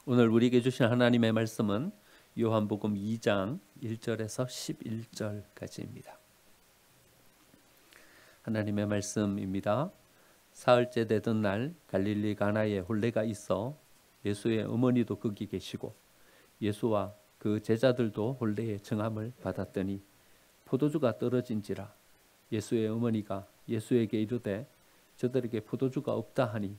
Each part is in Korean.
오늘 우리에게 주신 하나님의 말씀은 요한복음 2장 1절에서 11절까지입니다. 하나님의 말씀입니다. 사흘째 되던 날 갈릴리 가나에 혼례가 있어 예수의 어머니도 거기 계시고 예수와 그 제자들도 혼례의 청함을 받았더니 포도주가 떨어진지라. 예수의 어머니가 예수에게 이르되 저들에게 포도주가 없다 하니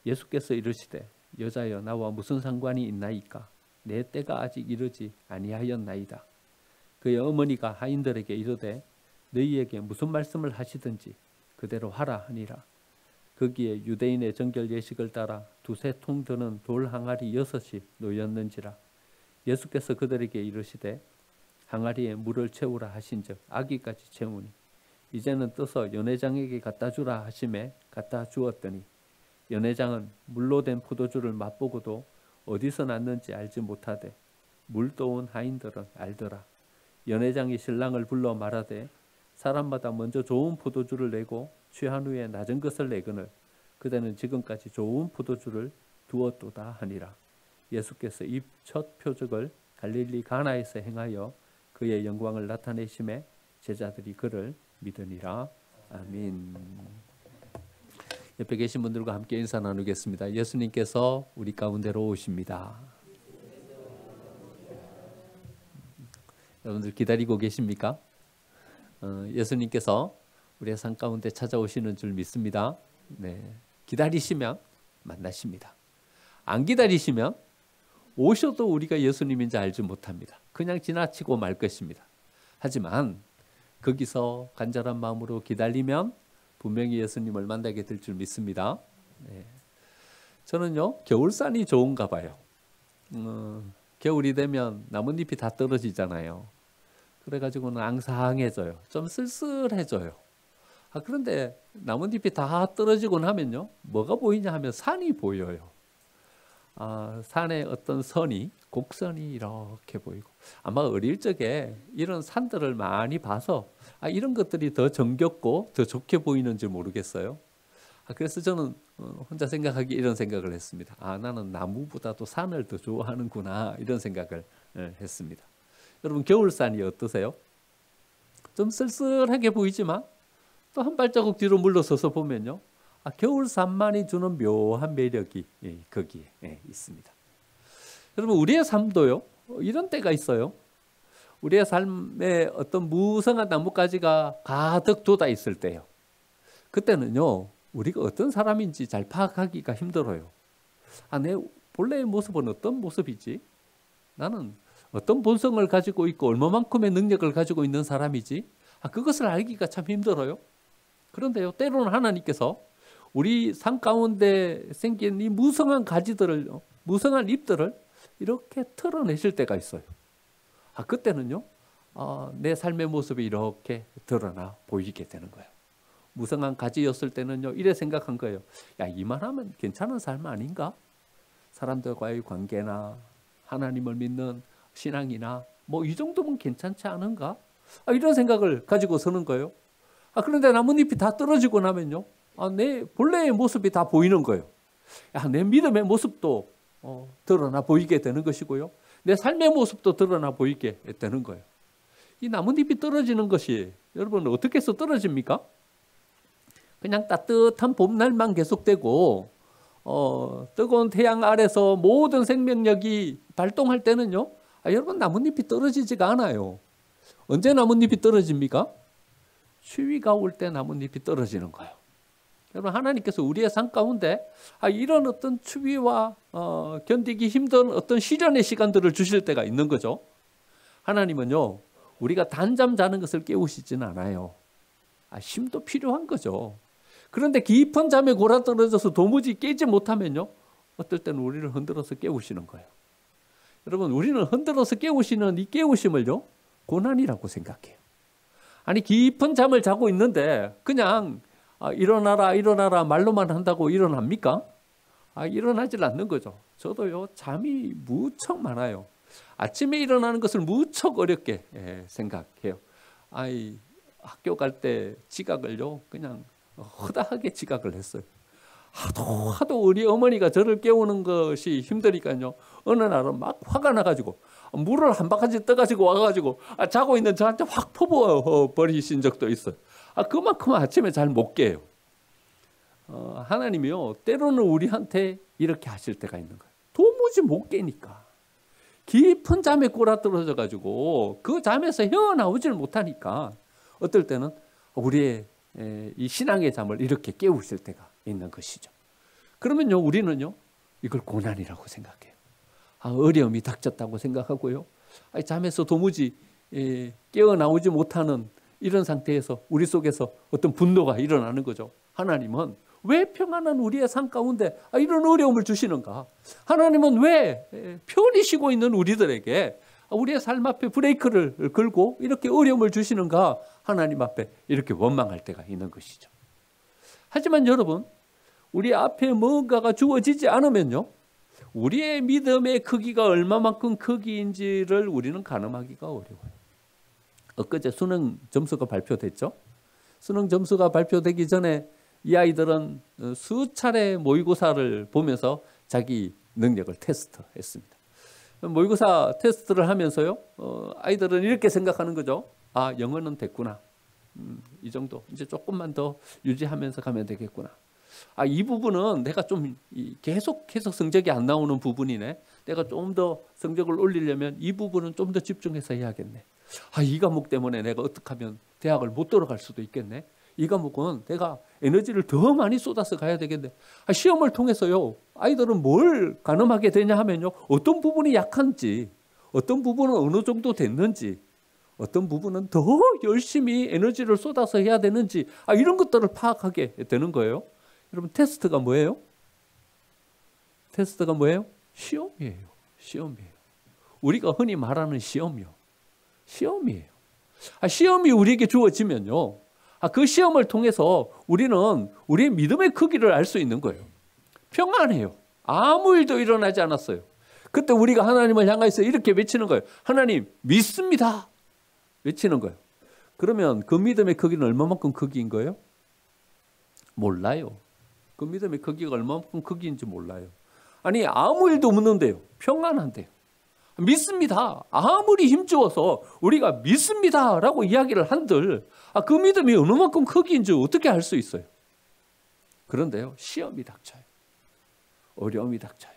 예수께서 이르시되 여자여 나와 무슨 상관이 있나이까? 내 때가 아직 이르지 아니하였나이다. 그의 어머니가 하인들에게 이르되 너희에게 무슨 말씀을 하시든지 그대로 하라 하니라. 거기에 유대인의 정결 예식을 따라 두세 통 드는 돌 항아리 6이 놓였는지라. 예수께서 그들에게 이르시되 항아리에 물을 채우라 하신즉 아기까지 채우니 이제는 떠서 연회장에게 갖다 주라 하심에 갖다 주었더니 연회장은 물로 된 포도주를 맛보고도 어디서 났는지 알지 못하되 물 떠온 하인들은 알더라. 연회장이 신랑을 불러 말하되 사람마다 먼저 좋은 포도주를 내고 취한 후에 낮은 것을 내거늘 그대는 지금까지 좋은 포도주를 두었도다 하니라. 예수께서 이 첫 표적을 갈릴리 가나에서 행하여 그의 영광을 나타내심에 제자들이 그를 믿으니라. 아멘. 옆에 계신 분들과 함께 인사 나누겠습니다. 예수님께서 우리 가운데로 오십니다. 여러분들 기다리고 계십니까? 예수님께서 우리의 삶 가운데 찾아오시는 줄 믿습니다. 네, 기다리시면 만나십니다. 안 기다리시면 오셔도 우리가 예수님인지 알지 못합니다. 그냥 지나치고 말 것입니다. 하지만 거기서 간절한 마음으로 기다리면 분명히 예수님을 만나게 될 줄 믿습니다. 네. 저는요 겨울산이 좋은가 봐요. 겨울이 되면 나뭇잎이 다 떨어지잖아요. 그래가지고는 앙상해져요. 좀 쓸쓸해져요. 그런데 나뭇잎이 다 떨어지고 나면요 뭐가 보이냐 하면 산이 보여요. 산에 어떤 선이 곡선이 이렇게 보이고 아마 어릴 적에 이런 산들을 많이 봐서 이런 것들이 더 정겹고 더 좋게 보이는지 모르겠어요. 그래서 저는 혼자 생각하기 이런 생각을 했습니다. 나는 나무보다도 산을 더 좋아하는구나 이런 생각을 했습니다. 여러분 겨울산이 어떠세요? 좀 쓸쓸하게 보이지만 또 한 발자국 뒤로 물러서서 보면요 겨울산만이 주는 묘한 매력이 거기에 있습니다. 여러분 우리의 삶도요 이런 때가 있어요. 우리의 삶에 어떤 무성한 나뭇가지가 가득 돋아 있을 때요. 그때는요 우리가 어떤 사람인지 잘 파악하기가 힘들어요. 내 본래의 모습은 어떤 모습이지? 나는 어떤 본성을 가지고 있고 얼마만큼의 능력을 가지고 있는 사람이지? 그것을 알기가 참 힘들어요. 그런데요 때로는 하나님께서 우리 삶 가운데 생긴 이 무성한 가지들을, 무성한 잎들을 이렇게 털어내실 때가 있어요. 그때는요, 내 삶의 모습이 이렇게 드러나 보이게 되는 거예요. 무성한 가지였을 때는요, 이래 생각한 거예요. 이만하면 괜찮은 삶 아닌가? 사람들과의 관계나 하나님을 믿는 신앙이나 이 정도면 괜찮지 않은가? 이런 생각을 가지고 서는 거예요. 그런데 나뭇잎이 다 떨어지고 나면요, 내 본래의 모습이 다 보이는 거예요. 내 믿음의 모습도 드러나 보이게 되는 것이고요. 내 삶의 모습도 드러나 보이게 되는 거예요. 이 나뭇잎이 떨어지는 것이 여러분 어떻게 해서 떨어집니까? 그냥 따뜻한 봄날만 계속되고 뜨거운 태양 아래서 모든 생명력이 발동할 때는요. 여러분 나뭇잎이 떨어지지가 않아요. 언제 나뭇잎이 떨어집니까? 추위가 올 때 나뭇잎이 떨어지는 거예요. 여러분 하나님께서 우리의 삶 가운데 이런 어떤 추위와 견디기 힘든 어떤 시련의 시간들을 주실 때가 있는 거죠. 하나님은요 우리가 단잠 자는 것을 깨우시지는 않아요. 힘도 필요한 거죠. 그런데 깊은 잠에 골아떨어져서 도무지 깨지 못하면요 어떨 때는 우리를 흔들어서 깨우시는 거예요. 여러분 우리는 흔들어서 깨우시는 이 깨우심을요 고난이라고 생각해요. 깊은 잠을 자고 있는데 그냥 일어나라 일어나라 말로만 한다고 일어납니까? 일어나질 않는 거죠. 저도요 잠이 무척 많아요. 아침에 일어나는 것을 무척 어렵게 생각해요. 학교 갈 때 지각을요 그냥 허다하게 지각을 했어요. 하도 우리 어머니가 저를 깨우는 것이 힘드니까요. 어느 날은 막 화가 나가지고 물을 한 바가지 떠가지고 와가지고 자고 있는 저한테 확 퍼부어 버리신 적도 있어요. 그만큼 아침에 잘 못 깨요. 하나님이요, 때로는 우리한테 이렇게 하실 때가 있는 거예요. 도무지 못 깨니까. 깊은 잠에 꼬라떨어져 가지고 그 잠에서 헤어나오질 못하니까 어떨 때는 우리의 이 신앙의 잠을 이렇게 깨우실 때가 있는 것이죠. 그러면요, 우리는요, 이걸 고난이라고 생각해요. 어려움이 닥쳤다고 생각하고요. 잠에서 도무지 깨어나오지 못하는 이런 상태에서 우리 속에서 어떤 분노가 일어나는 거죠. 하나님은 왜 평안한 우리의 삶 가운데 이런 어려움을 주시는가? 하나님은 왜 편히 쉬고 있는 우리들에게 우리의 삶 앞에 브레이크를 걸고 이렇게 어려움을 주시는가? 하나님 앞에 이렇게 원망할 때가 있는 것이죠. 하지만 여러분, 우리 앞에 뭔가가 주어지지 않으면요, 우리의 믿음의 크기가 얼마만큼 크기인지를 우리는 가늠하기가 어려워요. 엊그제 수능 점수가 발표됐죠. 수능 점수가 발표되기 전에 이 아이들은 수차례 모의고사를 보면서 자기 능력을 테스트했습니다. 모의고사 테스트를 하면서요, 아이들은 이렇게 생각하는 거죠. 영어는 됐구나. 이 정도. 이제 조금만 더 유지하면서 가면 되겠구나. 이 부분은 내가 좀 계속해서 성적이 안 나오는 부분이네. 내가 좀 더 성적을 올리려면 이 부분은 좀 더 집중해서 해야겠네. 이 과목 때문에 내가 어떻게 하면 대학을 못 들어갈 수도 있겠네. 이 과목은 내가 에너지를 더 많이 쏟아서 가야 되겠네. 시험을 통해서요, 아이들은 뭘 가늠하게 되냐 하면요, 어떤 부분이 약한지, 어떤 부분은 어느 정도 됐는지, 어떤 부분은 더 열심히 에너지를 쏟아서 해야 되는지, 이런 것들을 파악하게 되는 거예요. 여러분, 테스트가 뭐예요? 테스트가 뭐예요? 시험이에요. 시험이에요. 우리가 흔히 말하는 시험이요. 시험이에요. 시험이 우리에게 주어지면요, 그 시험을 통해서 우리는 우리의 믿음의 크기를 알 수 있는 거예요. 평안해요. 아무 일도 일어나지 않았어요. 그때 우리가 하나님을 향해서 이렇게 외치는 거예요. 하나님, 믿습니다. 외치는 거예요. 그러면 그 믿음의 크기는 얼마만큼 크기인 거예요? 몰라요. 그 믿음의 크기가 얼마만큼 크기인지 몰라요. 아무 일도 없는데요, 평안한데요. 믿습니다. 아무리 힘주어서 우리가 믿습니다라고 이야기를 한들 그 믿음이 어느 만큼 크기인지 어떻게 알 수 있어요? 그런데요, 시험이 닥쳐요. 어려움이 닥쳐요.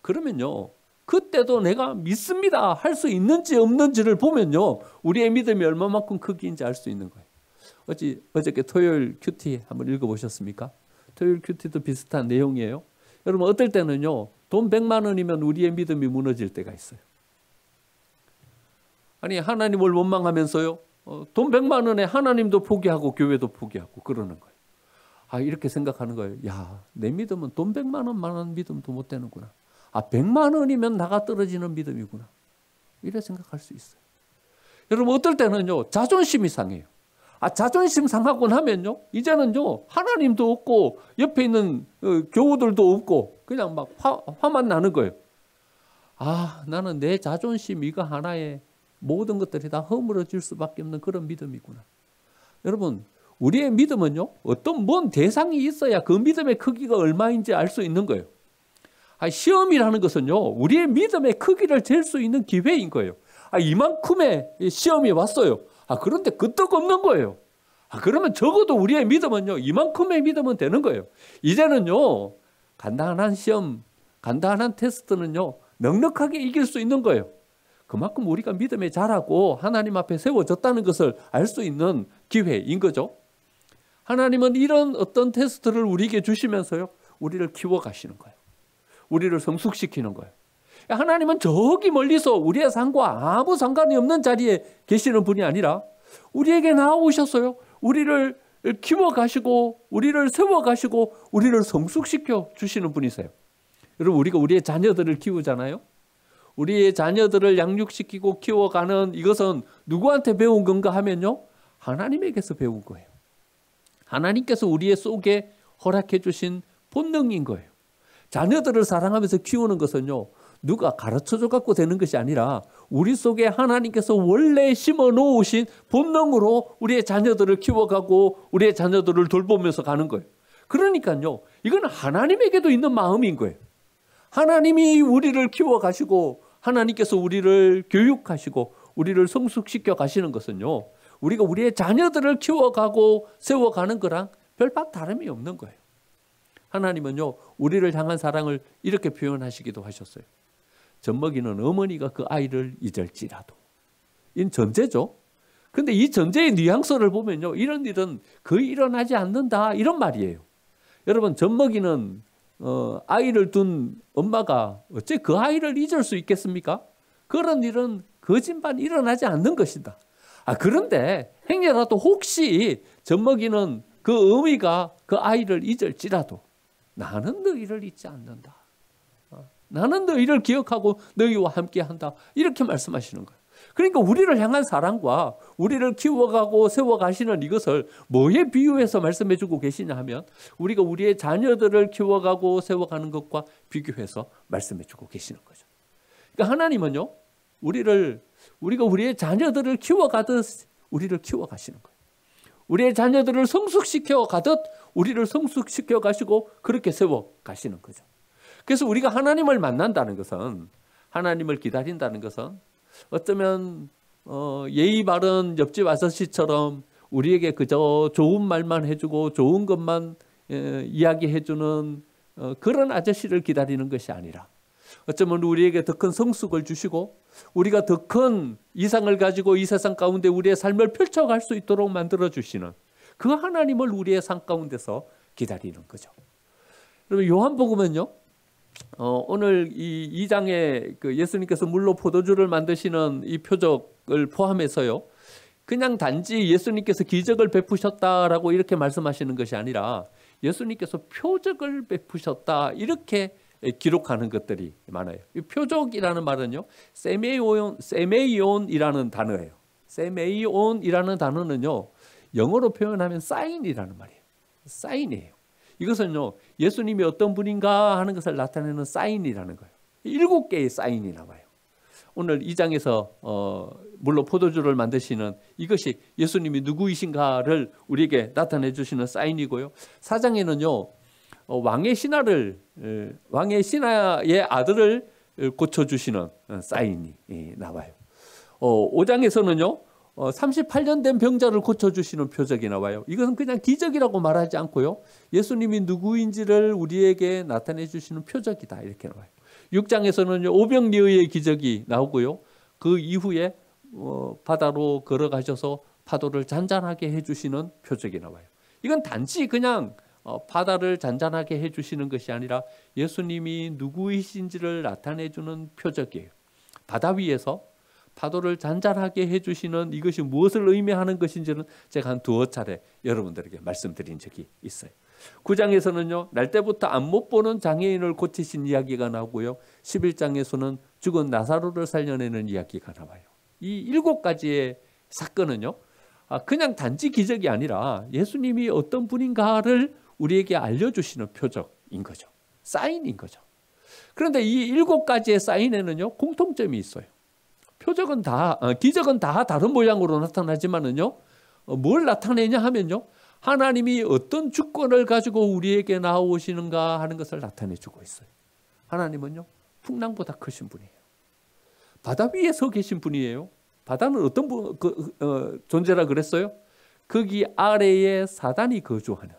그러면요, 그때도 내가 믿습니다 할 수 있는지 없는지를 보면요, 우리의 믿음이 얼마만큼 크기인지 알 수 있는 거예요. 어저께 토요일 큐티 한번 읽어보셨습니까? 토요일 큐티도 비슷한 내용이에요. 여러분, 어떨 때는요, 돈 100만 원이면 우리의 믿음이 무너질 때가 있어요. 하나님을 원망하면서요, 돈 100만 원에 하나님도 포기하고 교회도 포기하고 그러는 거예요. 이렇게 생각하는 거예요. 내 믿음은 돈 100만 원만한 믿음도 못 되는구나. 100만 원이면 나가 떨어지는 믿음이구나. 이래 생각할 수 있어요. 여러분, 어떨 때는요, 자존심이 상해요. 자존심 상하고 나면요, 이제는요, 하나님도 없고 옆에 있는 교우들도 없고 그냥 막 화만 나는 거예요. 나는 내 자존심 이거 하나에 모든 것들이 다 허물어질 수밖에 없는 그런 믿음이구나. 여러분, 우리의 믿음은요, 어떤 뭔 대상이 있어야 그 믿음의 크기가 얼마인지 알 수 있는 거예요. 시험이라는 것은요, 우리의 믿음의 크기를 잴 수 있는 기회인 거예요. 이만큼의 시험이 왔어요. 그런데 끄떡 없는 거예요. 그러면 적어도 우리의 믿음은요, 이만큼의 믿음은 되는 거예요. 이제는요, 간단한 시험, 간단한 테스트는요, 넉넉하게 이길 수 있는 거예요. 그만큼 우리가 믿음에 자라고 하나님 앞에 세워졌다는 것을 알 수 있는 기회인 거죠. 하나님은 이런 어떤 테스트를 우리에게 주시면서요, 우리를 키워가시는 거예요. 우리를 성숙시키는 거예요. 하나님은 저기 멀리서 우리의 삶과 아무 상관이 없는 자리에 계시는 분이 아니라 우리에게 나오셨어요. 우리를 키워가시고 우리를 세워가시고 우리를 성숙시켜 주시는 분이세요. 여러분, 우리가 우리의 자녀들을 키우잖아요. 우리의 자녀들을 양육시키고 키워가는 이것은 누구한테 배운 건가 하면요, 하나님에게서 배운 거예요. 하나님께서 우리의 속에 허락해 주신 본능인 거예요. 자녀들을 사랑하면서 키우는 것은요, 누가 가르쳐줘 갖고 되는 것이 아니라 우리 속에 하나님께서 원래 심어 놓으신 본능으로 우리의 자녀들을 키워가고 우리의 자녀들을 돌보면서 가는 거예요. 그러니까요, 이건 하나님에게도 있는 마음인 거예요. 하나님이 우리를 키워가시고 하나님께서 우리를 교육하시고 우리를 성숙시켜 가시는 것은요, 우리가 우리의 자녀들을 키워가고 세워가는 거랑 별반 다름이 없는 거예요. 하나님은요, 우리를 향한 사랑을 이렇게 표현하시기도 하셨어요. 젖먹이는 어머니가 그 아이를 잊을지라도. 이건 전제죠. 근데 이 전제의 뉘앙스를 보면요, 이런 일은 거의 일어나지 않는다, 이런 말이에요. 여러분, 젖먹이는 아이를 둔 엄마가 어째 그 아이를 잊을 수 있겠습니까? 그런 일은 거짓말 일어나지 않는 것이다. 그런데 행여라도 혹시 젖먹이는 그 어미가 그 아이를 잊을지라도 나는 너희를 잊지 않는다. 나는 너희를 기억하고 너희와 함께한다. 이렇게 말씀하시는 거예요. 그러니까 우리를 향한 사랑과 우리를 키워가고 세워가시는 이것을 뭐에 비유해서 말씀해주고 계시냐 하면 우리가 우리의 자녀들을 키워가고 세워가는 것과 비교해서 말씀해주고 계시는 거죠. 그러니까 하나님은요, 우리가 우리의 자녀들을 키워가듯 우리를 키워가시는 거예요. 우리의 자녀들을 성숙시켜 가듯 우리를 성숙시켜 가시고 그렇게 세워 가시는 거죠. 그래서 우리가 하나님을 만난다는 것은, 하나님을 기다린다는 것은 어쩌면 예의 바른 옆집 아저씨처럼 우리에게 그저 좋은 말만 해주고 좋은 것만 이야기해주는 그런 아저씨를 기다리는 것이 아니라, 어쩌면 우리에게 더 큰 성숙을 주시고 우리가 더 큰 이상을 가지고 이 세상 가운데 우리의 삶을 펼쳐갈 수 있도록 만들어주시는 그 하나님을 우리의 삶 가운데서 기다리는 거죠. 여러분, 요한복음은요, 오늘 이 2장에 그 예수님께서 물로 포도주를 만드시는 이 표적을 포함해서요, 그냥 단지 예수님께서 기적을 베푸셨다라고 이렇게 말씀하시는 것이 아니라 예수님께서 표적을 베푸셨다, 이렇게 기록하는 것들이 많아요. 이 표적이라는 말은요, 세메이온이라는 단어예요. 세메이온이라는 단어는요, 영어로 표현하면 사인이라는 말이에요. 사인이에요. 이것은요, 예수님이 어떤 분인가 하는 것을 나타내는 사인이라는 거예요. 7개의 사인이 나와요. 오늘 2장에서 물로 포도주를 만드시는 이것이 예수님이 누구이신가를 우리에게 나타내 주시는 사인이고요. 4장에는요, 왕의 신하의 아들을 고쳐주시는 사인이 나와요. 5장에서는요, 38년 된 병자를 고쳐주시는 표적이 나와요. 이것은 그냥 기적이라고 말하지 않고요, 예수님이 누구인지를 우리에게 나타내 주시는 표적이다, 이렇게 나와요. 6장에서는 오병리의 기적이 나오고요, 그 이후에 바다로 걸어가셔서 파도를 잔잔하게 해주시는 표적이 나와요. 이건 단지 그냥 바다를 잔잔하게 해주시는 것이 아니라 예수님이 누구이신지를 나타내주는 표적이에요. 바다 위에서 파도를 잔잔하게 해주시는 이것이 무엇을 의미하는 것인지는 제가 한 2차례 여러분들에게 말씀드린 적이 있어요. 9장에서는요, 날 때부터 안 못 보는 장애인을 고치신 이야기가 나오고요, 11장에서는 죽은 나사로를 살려내는 이야기가 나와요. 이 7가지의 사건은요, 그냥 단지 기적이 아니라 예수님이 어떤 분인가를 우리에게 알려주시는 표적인 거죠. 사인인 거죠. 그런데 이 7가지의 사인에는요, 공통점이 있어요. 표적은 기적은 다 다른 모양으로 나타나지만은요, 뭘 나타내냐 하면요, 하나님이 어떤 주권을 가지고 우리에게 나오시는가 하는 것을 나타내주고 있어요. 하나님은요, 풍랑보다 크신 분이에요. 바다 위에 서 계신 분이에요. 바다는 어떤 존재라 그랬어요? 거기 아래에 사단이 거주하는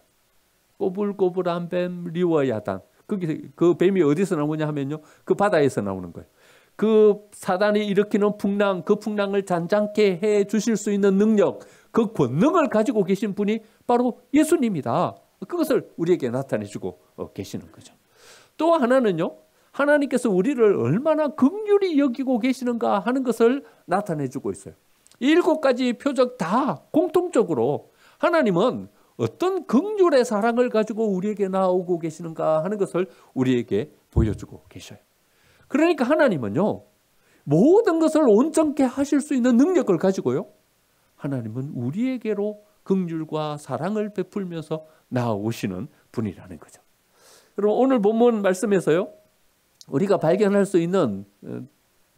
꼬불꼬불한 뱀 리워야단. 그 뱀이 어디서 나오냐 하면요, 그 바다에서 나오는 거예요. 그 사단이 일으키는 풍랑, 그 풍랑을 잔잔케 해 주실 수 있는 능력, 그 권능을 가지고 계신 분이 바로 예수님이다. 그것을 우리에게 나타내주고 계시는 거죠. 또 하나는요, 하나님께서 우리를 얼마나 긍휼히 여기고 계시는가 하는 것을 나타내주고 있어요. 이 7가지 표적 다 공통적으로 하나님은 어떤 긍휼의 사랑을 가지고 우리에게 나오고 계시는가 하는 것을 우리에게 보여주고 계셔요. 그러니까 하나님은요, 모든 것을 온전케 하실 수 있는 능력을 가지고요, 하나님은 우리에게로 긍휼과 사랑을 베풀면서 나아오시는 분이라는 거죠. 여러분, 오늘 본문 말씀에서요, 우리가 발견할 수 있는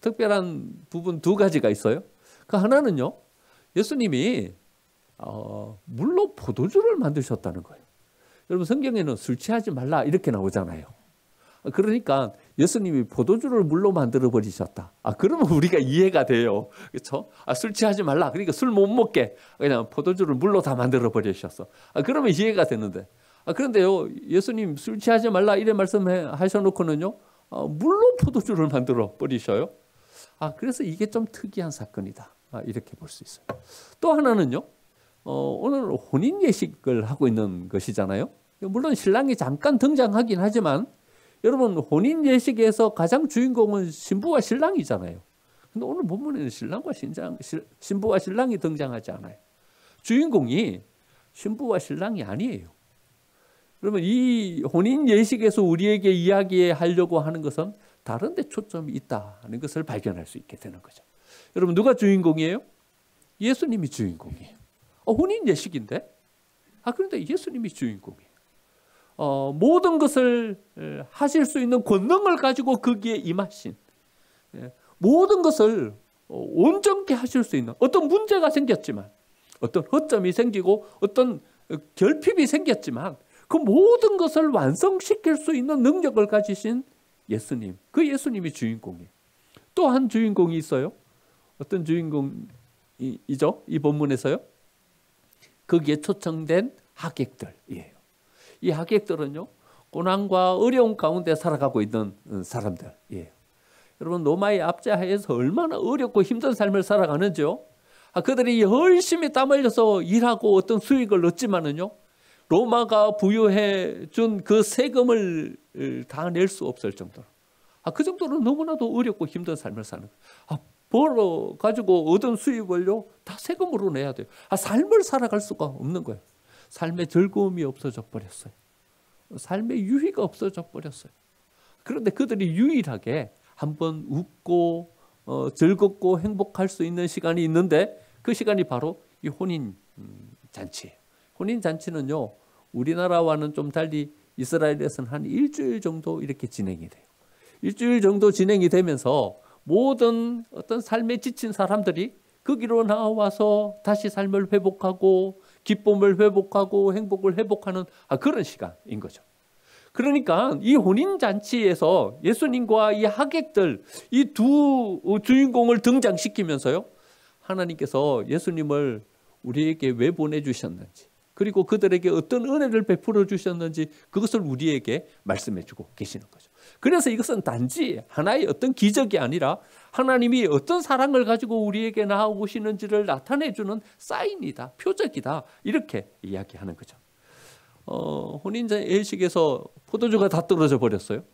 특별한 부분 2가지가 있어요. 그 하나는요, 예수님이 물로 포도주를 만드셨다는 거예요. 여러분 성경에는 술 취하지 말라 이렇게 나오잖아요. 그러니까 예수님이 포도주를 물로 만들어 버리셨다. 그러면 우리가 이해가 돼요. 그렇죠? 술 취하지 말라. 그러니까 술 못 먹게 그냥 포도주를 물로 다 만들어 버리셨어. 그러면 이해가 되는데. 그런데요, 예수님 술 취하지 말라 이래 말씀하셔놓고는요, 물로 포도주를 만들어 버리셔요. 그래서 이게 좀 특이한 사건이다. 이렇게 볼 수 있어요. 또 하나는요, 오늘 혼인 예식을 하고 있는 것이잖아요. 물론 신랑이 잠깐 등장하긴 하지만 여러분 혼인 예식에서 가장 주인공은 신부와 신랑이잖아요. 근데 오늘 본문에는 신부와 신랑이 등장하지 않아요. 주인공이 신부와 신랑이 아니에요. 그러면 이 혼인 예식에서 우리에게 이야기하려고 하는 것은 다른 데 초점이 있다는 것을 발견할 수 있게 되는 거죠. 여러분 누가 주인공이에요? 예수님이 주인공이에요. 혼인 예식인데? 그런데 예수님이 주인공이에요. 모든 것을 하실 수 있는 권능을 가지고 거기에 임하신, 모든 것을 온전케 하실 수 있는, 어떤 문제가 생겼지만, 어떤 허점이 생기고 어떤 결핍이 생겼지만 그 모든 것을 완성시킬 수 있는 능력을 가지신 예수님, 그 예수님이 주인공이에요. 또 한 주인공이 있어요. 어떤 주인공이죠? 이 본문에서요. 거기에 초청된 하객들이에요. 이 하객들은요, 고난과 어려움 가운데 살아가고 있는 사람들이에요. 여러분 로마의 압제하에서 얼마나 어렵고 힘든 삶을 살아가는지요. 그들이 열심히 땀 흘려서 일하고 어떤 수익을 얻지만은요, 로마가 부여해 준 그 세금을 다 낼 수 없을 정도로, 그 정도로 너무나도 어렵고 힘든 삶을 사는 거예요. 벌어 가지고 얻은 수입을요 다 세금으로 내야 돼요. 삶을 살아갈 수가 없는 거예요. 삶의 즐거움이 없어져 버렸어요. 삶의 유희가 없어져 버렸어요. 그런데 그들이 유일하게 한번 웃고 즐겁고 행복할 수 있는 시간이 있는데 그 시간이 바로 이 혼인 잔치예요. 혼인 잔치는요, 우리나라와는 좀 달리 이스라엘에서는 한 일주일 정도 이렇게 진행이 돼요. 일주일 정도 진행이 되면서 모든 어떤 삶에 지친 사람들이 거기로 나와서 다시 삶을 회복하고 기쁨을 회복하고 행복을 회복하는 그런 시간인 거죠. 그러니까 이 혼인잔치에서 예수님과 이 하객들, 이 두 주인공을 등장시키면서요, 하나님께서 예수님을 우리에게 왜 보내주셨는지, 그리고 그들에게 어떤 은혜를 베풀어 주셨는지 그것을 우리에게 말씀해 주고 계시는 거죠. 그래서 이것은 단지 하나의 어떤 기적이 아니라 하나님이 어떤 사랑을 가지고 우리에게 나아오시는지를 나타내 주는 사인이다, 표적이다, 이렇게 이야기하는 거죠. 혼인 예식에서 포도주가 다 떨어져 버렸어요.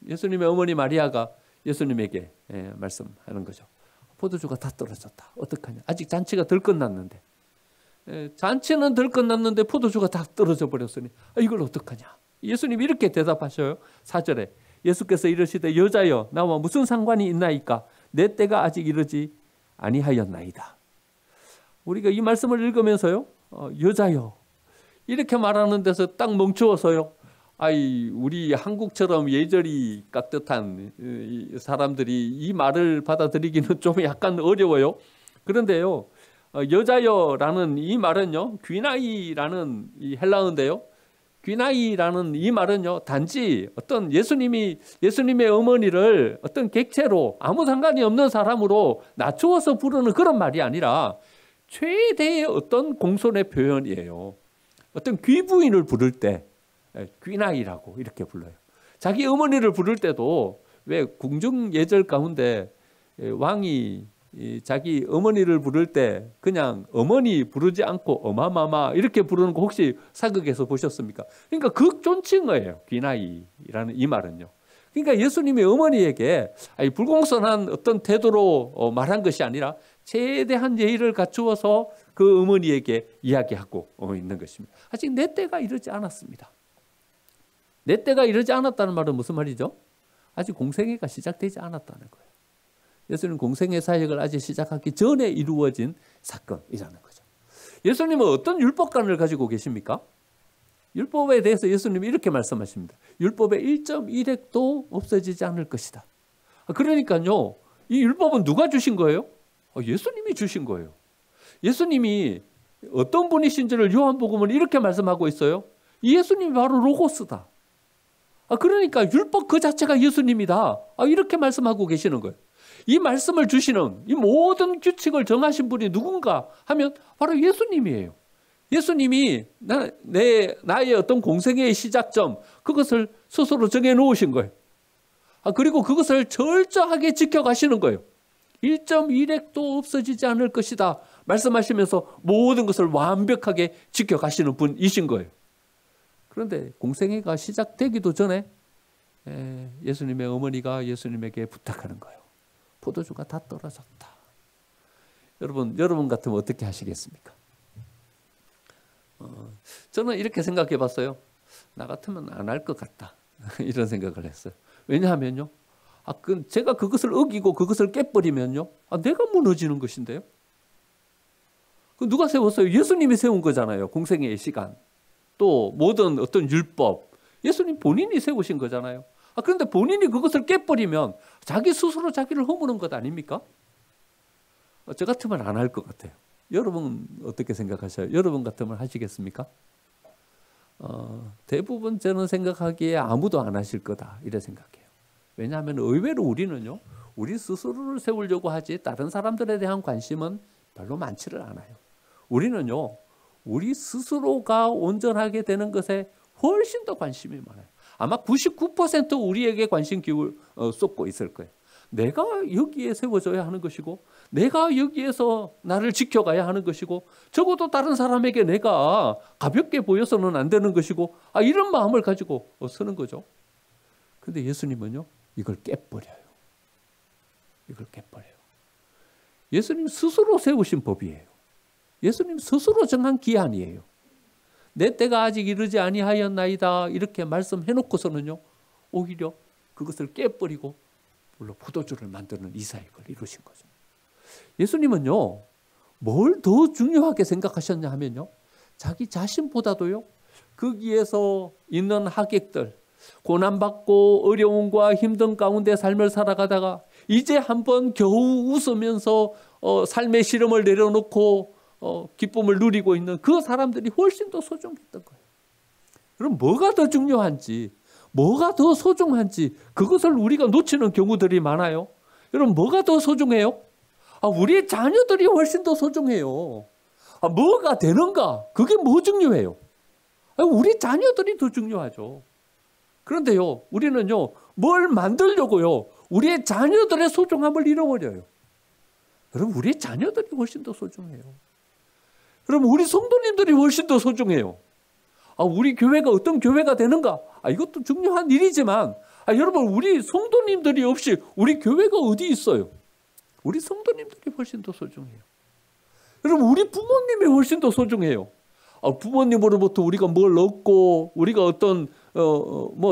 예수님의 어머니 마리아가 예수님에게 말씀하는 거죠. 포도주가 다 떨어졌다. 어떡하냐? 아직 잔치가 덜 끝났는데. 잔치는 덜 끝났는데 포도주가 다 떨어져 버렸으니 이걸 어떡하냐? 예수님이 이렇게 대답하셔요. 4절에 예수께서 이르시되 여자여 나와 무슨 상관이 있나이까? 내 때가 아직 이르지 아니하였나이다. 우리가 이 말씀을 읽으면서요, 여자여 이렇게 말하는 데서 딱 멈추어서요, 우리 한국처럼 예절이 깍듯한 사람들이 이 말을 받아들이기는 좀 약간 어려워요. 그런데요, 여자여라는 이 말은요, 귀나이라는 이 헬라어인데요, 귀나이라는 이 말은요, 단지 어떤 예수님의 어머니를 어떤 객체로 아무 상관이 없는 사람으로 낮추어서 부르는 그런 말이 아니라 최대의 어떤 공손의 표현이에요. 어떤 귀부인을 부를 때 귀나이라고 이렇게 불러요. 자기 어머니를 부를 때도 왜 궁중 예절 가운데 왕이 자기 어머니를 부를 때 그냥 어머니 부르지 않고 어마마마 이렇게 부르는 거 혹시 사극에서 보셨습니까? 그러니까 극존칭어예요. 귀나이라는 이 말은요. 그러니까 예수님의 어머니에게 불공손한 어떤 태도로 말한 것이 아니라 최대한 예의를 갖추어서 그 어머니에게 이야기하고 있는 것입니다. 아직 내 때가 이르지 않았습니다. 내 때가 이르지 않았다는 말은 무슨 말이죠? 아직 공생애가 시작되지 않았다는 거예요. 예수님 공생애 사역을 아직 시작하기 전에 이루어진 사건이라는 거죠. 예수님은 어떤 율법관을 가지고 계십니까? 율법에 대해서 예수님이 이렇게 말씀하십니다. 율법의 1.1획도 없어지지 않을 것이다. 그러니까요, 이 율법은 누가 주신 거예요? 예수님이 주신 거예요. 예수님이 어떤 분이신지를 요한복음은 이렇게 말씀하고 있어요. 예수님이 바로 로고스다. 그러니까 율법 그 자체가 예수님이다. 이렇게 말씀하고 계시는 거예요. 이 말씀을 주시는 이 모든 규칙을 정하신 분이 누군가 하면 바로 예수님이에요. 예수님이 나의 어떤 공생애의 시작점, 그것을 스스로 정해놓으신 거예요. 그리고 그것을 철저하게 지켜가시는 거예요. 1.1핵도 없어지지 않을 것이다 말씀하시면서 모든 것을 완벽하게 지켜가시는 분이신 거예요. 그런데 공생애가 시작되기도 전에 예수님의 어머니가 예수님에게 부탁하는 거예요. 포도주가 다 떨어졌다. 여러분 같으면 어떻게 하시겠습니까? 저는 이렇게 생각해 봤어요. 나 같으면 안 할 것 같다. 이런 생각을 했어요. 왜냐하면요. 제가 그것을 어기고 그것을 깨버리면요. 내가 무너지는 것인데요. 누가 세웠어요? 예수님이 세운 거잖아요. 공생애의 시간. 또 모든 어떤 율법. 예수님 본인이 세우신 거잖아요. 그런데 본인이 그것을 깨버리면 자기 스스로 자기를 허무는 것 아닙니까? 저 같으면 안 할 것 같아요. 여러분 어떻게 생각하셔요? 여러분 같으면 하시겠습니까? 대부분 저는 생각하기에 아무도 안 하실 거다 이래 생각해요. 왜냐하면 의외로 우리는요, 우리 스스로를 세우려고 하지 다른 사람들에 대한 관심은 별로 많지를 않아요. 우리는요, 우리 스스로가 온전하게 되는 것에 훨씬 더 관심이 많아요. 아마 99% 우리에게 관심 쏟고 있을 거예요. 내가 여기에 세워져야 하는 것이고, 내가 여기에서 나를 지켜가야 하는 것이고, 적어도 다른 사람에게 내가 가볍게 보여서는 안 되는 것이고, 이런 마음을 가지고 서는 거죠. 근데 예수님은요, 이걸 깨버려요. 이걸 깨버려요. 예수님 스스로 세우신 법이에요. 예수님 스스로 정한 기한이에요. 내 때가 아직 이르지 아니하였나이다 이렇게 말씀해놓고서는요, 오히려 그것을 깨버리고 물론 포도주를 만드는 이사역을 이루신 거죠. 예수님은요, 뭘 더 중요하게 생각하셨냐 하면요, 자기 자신보다도요, 거기에서 있는 하객들, 고난받고 어려움과 힘든 가운데 삶을 살아가다가 이제 한번 겨우 웃으면서 삶의 시름을 내려놓고 기쁨을 누리고 있는 그 사람들이 훨씬 더 소중했던 거예요. 그럼 뭐가 더 중요한지, 뭐가 더 소중한지 그것을 우리가 놓치는 경우들이 많아요. 여러분, 뭐가 더 소중해요? 우리의 자녀들이 훨씬 더 소중해요. 뭐가 되는가? 그게 뭐 중요해요? 우리 자녀들이 더 중요하죠. 그런데요, 우리는요, 뭘 만들려고요, 우리의 자녀들의 소중함을 잃어버려요. 여러분, 우리의 자녀들이 훨씬 더 소중해요. 여러분, 우리 성도님들이 훨씬 더 소중해요. 우리 교회가 어떤 교회가 되는가? 이것도 중요한 일이지만, 여러분, 우리 성도님들이 없이 우리 교회가 어디 있어요? 우리 성도님들이 훨씬 더 소중해요. 여러분, 우리 부모님이 훨씬 더 소중해요. 부모님으로부터 우리가 뭘 얻고, 우리가 어떤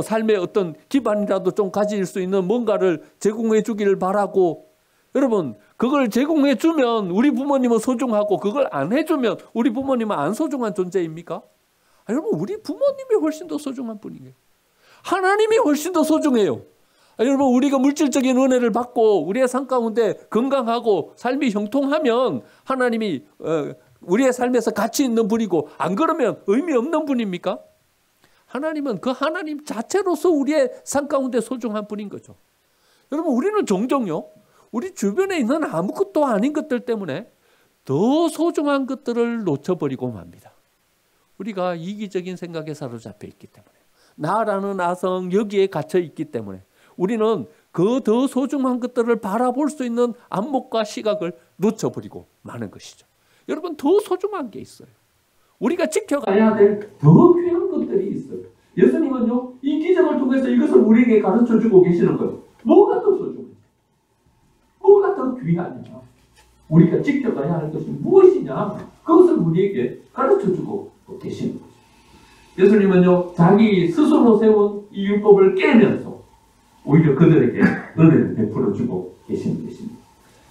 삶의 어떤 기반이라도 좀 가질 수 있는 뭔가를 제공해 주기를 바라고, 여러분, 그걸 제공해 주면 우리 부모님은 소중하고, 그걸 안 해주면 우리 부모님은 안 소중한 존재입니까? 여러분, 우리 부모님이 훨씬 더 소중한 분이에요. 하나님이 훨씬 더 소중해요. 여러분, 우리가 물질적인 은혜를 받고 우리의 삶 가운데 건강하고 삶이 형통하면 하나님이 우리의 삶에서 가치 있는 분이고, 안 그러면 의미 없는 분입니까? 하나님은 그 하나님 자체로서 우리의 삶 가운데 소중한 분인 거죠. 여러분, 우리는 종종요, 우리 주변에 있는 아무것도 아닌 것들 때문에 더 소중한 것들을 놓쳐버리고 맙니다. 우리가 이기적인 생각에 사로잡혀 있기 때문에, 나라는 아성 여기에 갇혀 있기 때문에 우리는 그 더 소중한 것들을 바라볼 수 있는 안목과 시각을 놓쳐버리고 마는 것이죠. 여러분, 더 소중한 게 있어요. 우리가 지켜가야 될 더 귀한 것들이 있어요. 예수님은요, 이 기적을 통해서 이것을 우리에게 가르쳐주고 계시는 거예요. 뭐가 더 소중해? 뭐가 더 귀하냐? 우리가 지켜가야 할 것이 무엇이냐? 그것을 우리에게 가르쳐주고 계시는 거죠. 예수님은요, 자기 스스로 세운 이 율법을 깨면서 오히려 그들에게 은혜를 베풀어주고 계시는 것입니다.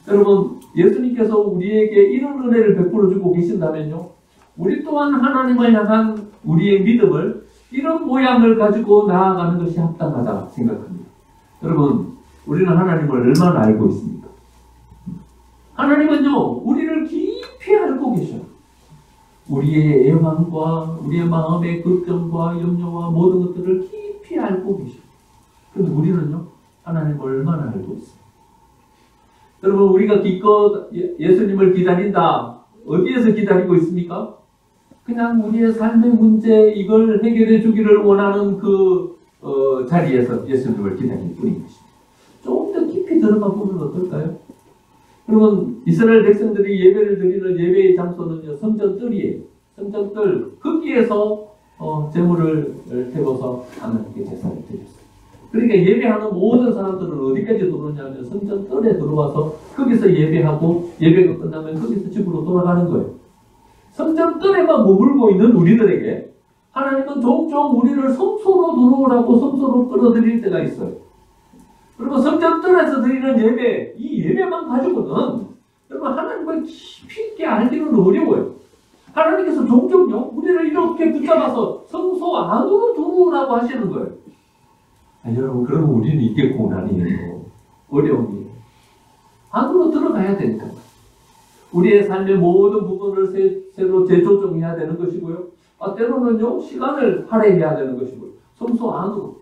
여러분, 예수님께서 우리에게 이런 은혜를 베풀어주고 계신다면요, 우리 또한 하나님을 향한 우리의 믿음을 이런 모양을 가지고 나아가는 것이 합당하다 생각합니다. 여러분, 우리는 하나님을 얼마나 알고 있습니까? 하나님은요, 우리를 깊이 알고 계셔요. 우리의 애환과 우리의 마음의 걱정과 염려와 모든 것들을 깊이 알고 계십니다. 그런데 우리는요, 하나님을 얼마나 알고 있어요? 여러분, 우리가 기껏 예수님을 기다린다. 어디에서 기다리고 있습니까? 그냥 우리의 삶의 문제 이걸 해결해 주기를 원하는 그 자리에서 예수님을 기다리는 뿐인 것입니다. 조금 더 깊이 들어가 보면 어떨까요? 그러면 이스라엘 백성들이 예배를 드리는 예배의 장소는요, 성전뜰이에요. 성전뜰, 거기에서 제물을 태워서 하나님께 제사를 드렸어요. 그러니까 예배하는 모든 사람들은 어디까지 들어오냐면 성전뜰에 들어와서 거기서 예배하고 예배가 끝나면 거기서 집으로 돌아가는 거예요. 성전뜰에만 머물고 있는 우리들에게 하나님은 종종 우리를 성소로 들어오라고 성소로 끌어들일 때가 있어요. 그리고 성전뜰에서 드리는 예배, 이 예배만 가지고는 여러분 하나님을 깊이 있게 알기는 어려워요. 하나님께서 종종요 우리를 이렇게 붙잡아서 성소 안으로 들어오라고 하시는 거예요. 여러분, 그러면 우리는 이게 고난이에요. 어려움이에요. 안으로 들어가야 되니까. 우리의 삶의 모든 부분을 새로 재조정해야 되는 것이고요. 때로는요, 시간을 할애해야 되는 것이고요. 성소 안으로.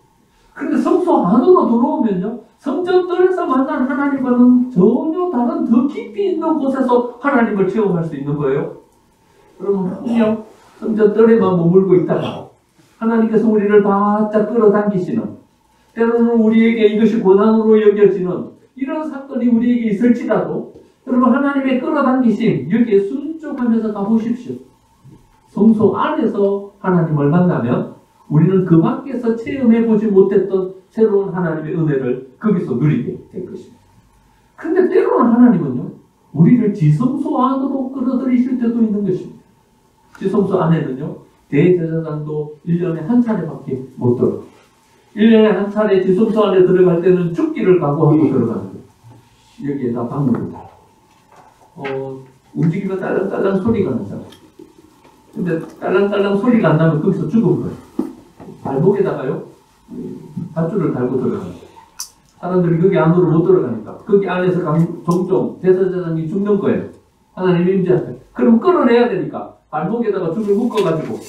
그런데 성소 안으로 들어오면요, 성전뜰에서 만난 하나님과는 전혀 다른 더 깊이 있는 곳에서 하나님을 체험할 수 있는 거예요. 그러면 분명 성전뜰에만 머물고 있다가 하나님께서 우리를 바짝 끌어당기시는, 때로는 우리에게 이것이 고난으로 여겨지는 이런 사건이 우리에게 있을지라도 여러분 하나님의 끌어당기심 여기에 순종하면서 가보십시오. 성소 안에서 하나님을 만나면 우리는 그 밖에서 체험해보지 못했던 새로운 하나님의 은혜를 거기서 누리게 될 것입니다. 근데 때로는 하나님은요 우리를 지성소 안으로 끌어들이실 때도 있는 것입니다. 지성소 안에는요 대제사장도 1년에 한 차례밖에 못 들어가요. 1년에 한 차례 지성소 안에 들어갈 때는 죽기를 각오하고 들어가는 거예요. 여기에다 방문을 달고 움직이면 딸랑딸랑 소리가 나잖아요. 근데 딸랑딸랑 소리가 안 나면 거기서 죽은 거예요. 발목에다가요 밧줄을 달고 들어가는 거예요. 사람들이 거기 안으로 못 들어가니까 거기 안에서 종종 대제사장이 죽는 거예요. 하나님 임재할 때. 그럼 끌어내야 되니까 발목에다가 줄을 묶어가지고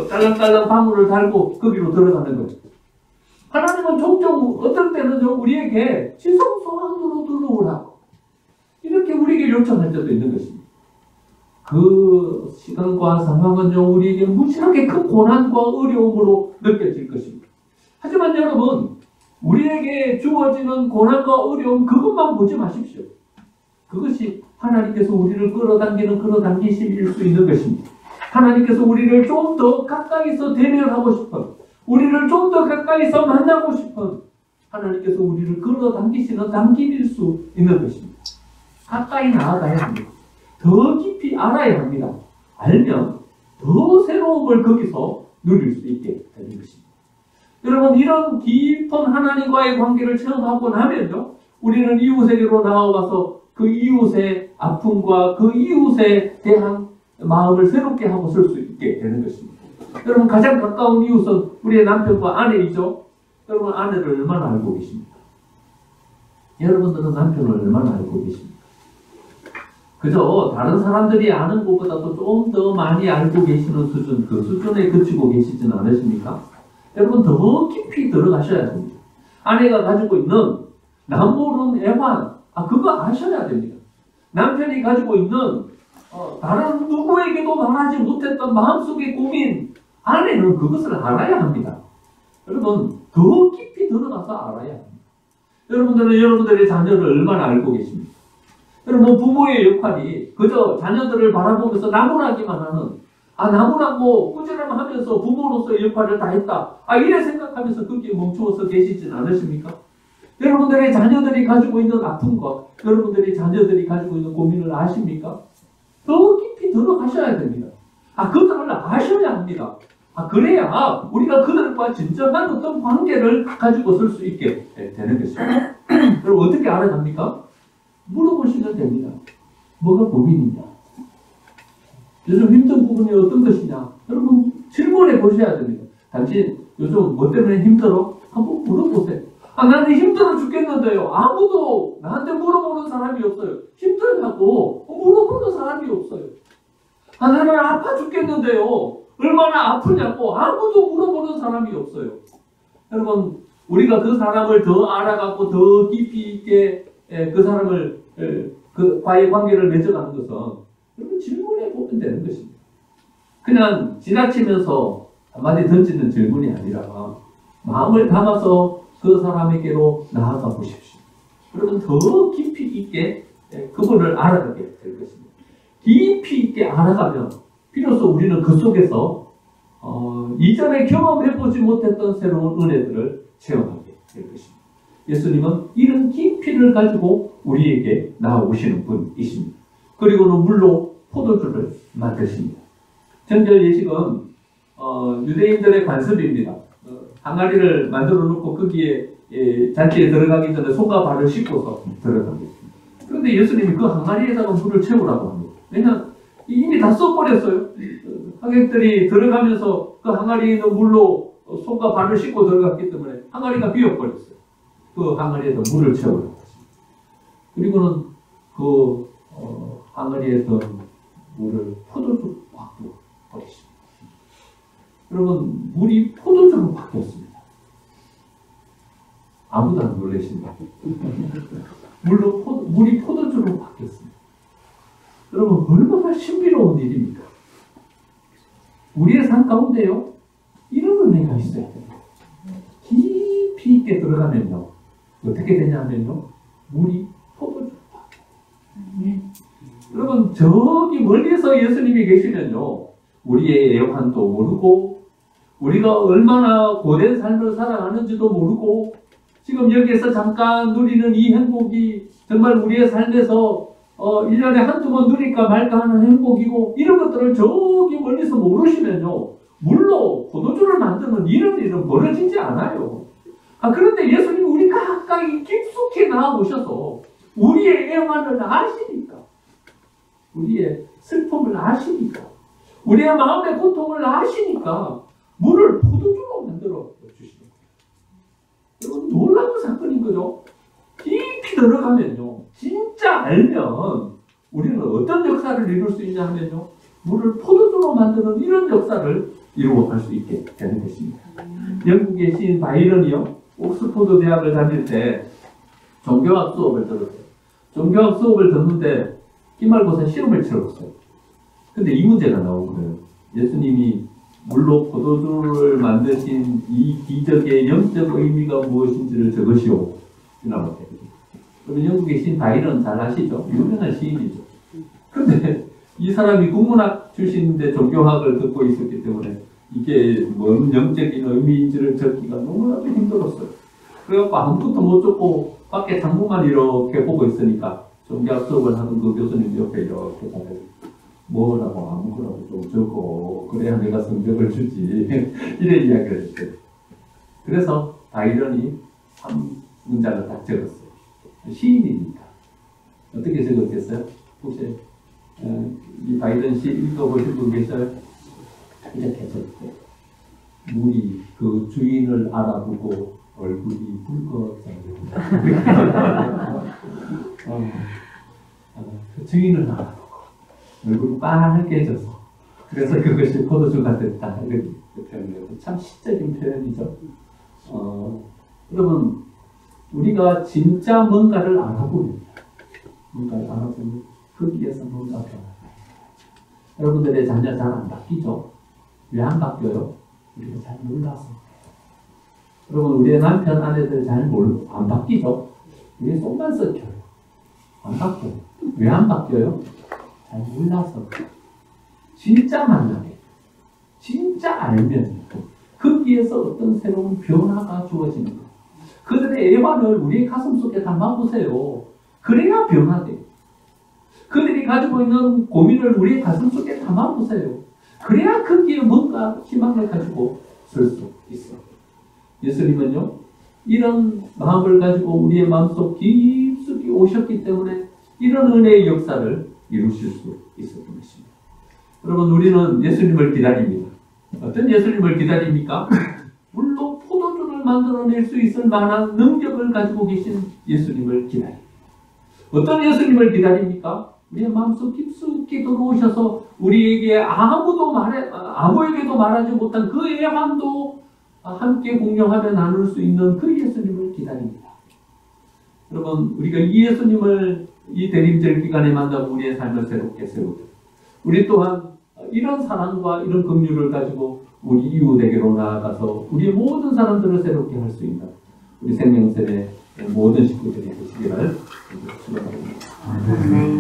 딸랑딸랑 방울을 달고 거기로 들어가는 거예요. 하나님은 종종 어떨 때는 우리에게 지성소 안으로 들어오라고 이렇게 우리에게 요청할 때도 있는 것입니다. 그 시간과 상황은요 우리에게 무지하게 큰 고난과 어려움으로 느껴질 것입니다. 하지만 여러분 우리에게 주어지는 고난과 어려움 그것만 보지 마십시오. 그것이 하나님께서 우리를 끌어당기는 끌어당기심일 수 있는 것입니다. 하나님께서 우리를 좀 더 가까이서 대면하고 싶어 우리를 좀 더 가까이서 만나고 싶은 하나님께서 우리를 끌어당기시는 당김일 수 있는 것입니다. 가까이 나아가야 합니다. 더 깊이 알아야 합니다. 알면 더 새로움을 거기서 누릴 수 있게 되는 것입니다. 여러분 이런 깊은 하나님과의 관계를 체험하고 나면요 우리는 이웃에게로 나와서 그 이웃의 아픔과 그 이웃에 대한 마음을 새롭게 하고 쓸 수 있게 되는 것입니다. 여러분 가장 가까운 이웃은 우리의 남편과 아내이죠. 여러분 아내를 얼마나 알고 계십니까? 여러분들은 남편을 얼마나 알고 계십니까? 그저 다른 사람들이 아는 것보다도 좀 더 많이 알고 계시는 수준, 그 수준에 그치고 계시지는 않으십니까? 여러분 더 깊이 들어가셔야 됩니다. 아내가 가지고 있는 남모르는 애환, 그거 아셔야 됩니다. 남편이 가지고 있는 다른 누구에게도 말하지 못했던 마음속의 고민, 아내는 그것을 알아야 합니다. 여러분 더 깊이 들어가서 알아야 합니다. 여러분들은 여러분들의 자녀를 얼마나 알고 계십니까? 여러분 부모의 역할이 그저 자녀들을 바라보면서 나무라기만 하는 나무라고 꾸지람하면서 부모로서의 역할을 다 했다. 이래 생각하면서 거기에 멈추어서 계시진 않으십니까? 여러분들의 자녀들이 가지고 있는 아픔과 여러분들의 자녀들이 가지고 있는 고민을 아십니까? 더 깊이 들어가셔야 됩니다. 그들을 아셔야 합니다. 그래야 우리가 그들과 진정한 어떤 관계를 가지고 쓸 수 있게 되는 것입니다. 여러분 어떻게 알아갑니까? 물어보시면 됩니다. 뭐가 고민이냐? 요즘 힘든 부분이 어떤 것이냐? 여러분 질문해 보셔야 됩니다. 당신 요즘 뭐 때문에 힘들어? 한번 물어보세요. 나는 힘들어 죽겠는데요. 아무도 나한테 물어보는 사람이 없어요. 힘들다고 물어보는 사람이 없어요. 나는 아파 죽겠는데요. 얼마나 아프냐고 아무도 물어보는 사람이 없어요. 여러분, 우리가 그 사람을 더 알아가고 더 깊이 있게 그 사람을 과의 관계를 맺어가는 것은 여러분 질문해 보면 되는 것입니다. 그냥 지나치면서 한마디 던지는 질문이 아니라 마음을 담아서 그 사람에게로 나아가 보십시오. 그러면 더 깊이 있게 그분을 알아가게 될 것입니다. 깊이 있게 알아가면 비로소 우리는 그 속에서 이전에 경험해보지 못했던 새로운 은혜들을 체험하게 될 것입니다. 예수님은 이런 깊이를 가지고 우리에게 나오시는 분이십니다. 그리고는 물로 포도주를 만드십니다. 정결 예식은 유대인들의 관습입니다. 항아리를 만들어 놓고 거기에 잔치에 들어가기 전에 손과 발을 씻고서 들어가겠습니다. 그런데 예수님이 그 항아리에다가 물을 채우라고 합니다. 왜냐하면 이미 다 써버렸어요. 하객들이 들어가면서 그 항아리에 있는 물로 손과 발을 씻고 들어갔기 때문에 항아리가 비어버렸어요. 그 항아리에다 물을 채우라고 했습니다. 그리고는 그 항아리에 던 물을 포도주로 바꿔버렸습니다. 여러분, 물이 포도주로 바뀌었습니다. 아무도 안 놀라십니다. 물이 포도주로 바뀌었습니다. 여러분, 얼마나 신비로운 일입니까? 우리의 삶 가운데요, 이런 은혜가 있어야 됩니다. 깊이 있게 들어가면요, 어떻게 되냐면요, 물이 포도주로 바뀌어요. 여러분, 저기 멀리서 예수님이 계시면요, 우리의 애환도 모르고, 우리가 얼마나 고된 삶을 살아가는지도 모르고, 지금 여기에서 잠깐 누리는 이 행복이 정말 우리의 삶에서 1년에 한두 번 누릴까 말까 하는 행복이고, 이런 것들을 저기 멀리서 모르시면요, 물로 포도주를 만드는 이런 일은 벌어지지 않아요. 그런데 예수님이 우리 가까이 깊숙이 나아오셔서 우리의 애환을 아시니까, 우리의 슬픔을 아시니까, 우리의 마음의 고통을 아시니까 물을 포도주로 만들어 주시는 거예요. 여러분, 놀라운 사건인 거죠. 깊이 들어가면요, 진짜 알면 우리는 어떤 역사를 이룰 수 있냐 하면요, 물을 포도주로 만드는 이런 역사를 이루어갈 수 있게 되는 것입니다. 영국의 시인 바이런이요, 옥스포드 대학을 다닐 때 종교학 수업을 들었어요. 종교학 수업을 듣는데 기말고사 시험을 치렀어요. 근데 이 문제가 나온 거예요. 예수님이 물로 포도주를 만드신 이 기적의 영적 의미가 무엇인지를 적으시오. 이라고 했거든요. 그러면 영국의 시인 바이런 잘 아시죠? 유명한 시인이죠. 그런데 이 사람이 국문학 출신인데 종교학을 듣고 있었기 때문에 이게 뭔 영적인 의미인지를 적기가 너무나도 힘들었어요. 그래갖고 아무것도 못 적고 밖에 창문만 이렇게 보고 있으니까 종교학 수업을 하는 그 교수님 옆에 이렇게 다녀요. 뭐라고 아무거라도 좀 적고 그래야 내가 성적을 주지. 이런 이야기를 했어요. 그래서 바이런이 3문장을 딱 적었어요. 시인이니까. 어떻게 적었겠어요? 혹시 이 바이런 시 읽어보신 분 계셔요? 이렇게 적었어요. 물이 그 주인을 알아보고 얼굴이 붉어져요. 그 주인을 알아보고 얼굴이 빨개져서 그래서 그것이 포도주가 됐다. 이렇게 표현해요. 참 시적인 표현이죠. 여러분, 우리가 진짜 뭔가를 알아보면 거기에서 뭔가 변화가 여러분들의 자녀 잘 안 바뀌죠? 왜 안 바뀌어요? 우리가 잘 몰라서. 여러분, 우리의 남편, 아내들 안 바뀌죠? 우리 속만 썩혀요. 안 바뀌어요. 왜 안 바뀌어요? 잘 몰라서. 진짜 만나면, 진짜 알면 거기에서 어떤 새로운 변화가 주어지는 거예요. 그들의 애환을 우리의 가슴 속에 담아보세요. 그래야 변화돼요. 그들이 가지고 있는 고민을 우리의 가슴 속에 담아보세요. 그래야 거기에 뭔가 희망을 가지고 설 수 있어요. 예수님은요, 이런 마음을 가지고 우리의 마음속 깊숙이 오셨기 때문에 이런 은혜의 역사를 이루실 수 있었던 것입니다. 여러분, 우리는 예수님을 기다립니다. 어떤 예수님을 기다립니까? 물로 포도주를 만들어낼 수 있을 만한 능력을 가지고 계신 예수님을 기다립니다. 어떤 예수님을 기다립니까? 우리의 마음속 깊숙이 들어오셔서 우리에게 아무에게도 말하지 못한 그 애환도 함께 공유하며 나눌 수 있는 그 예수님을 기다립니다. 여러분, 우리가 이 예수님을 이 대림절 기간에 만나고 우리의 삶을 새롭게 세우고, 우리 또한 이런 사랑과 이런 긍휼을 가지고 우리 이웃에게로 나아가서 우리 모든 사람들을 새롭게 할 수 있는 우리 생명샘의 모든 식구들이 되시기를 축원합니다.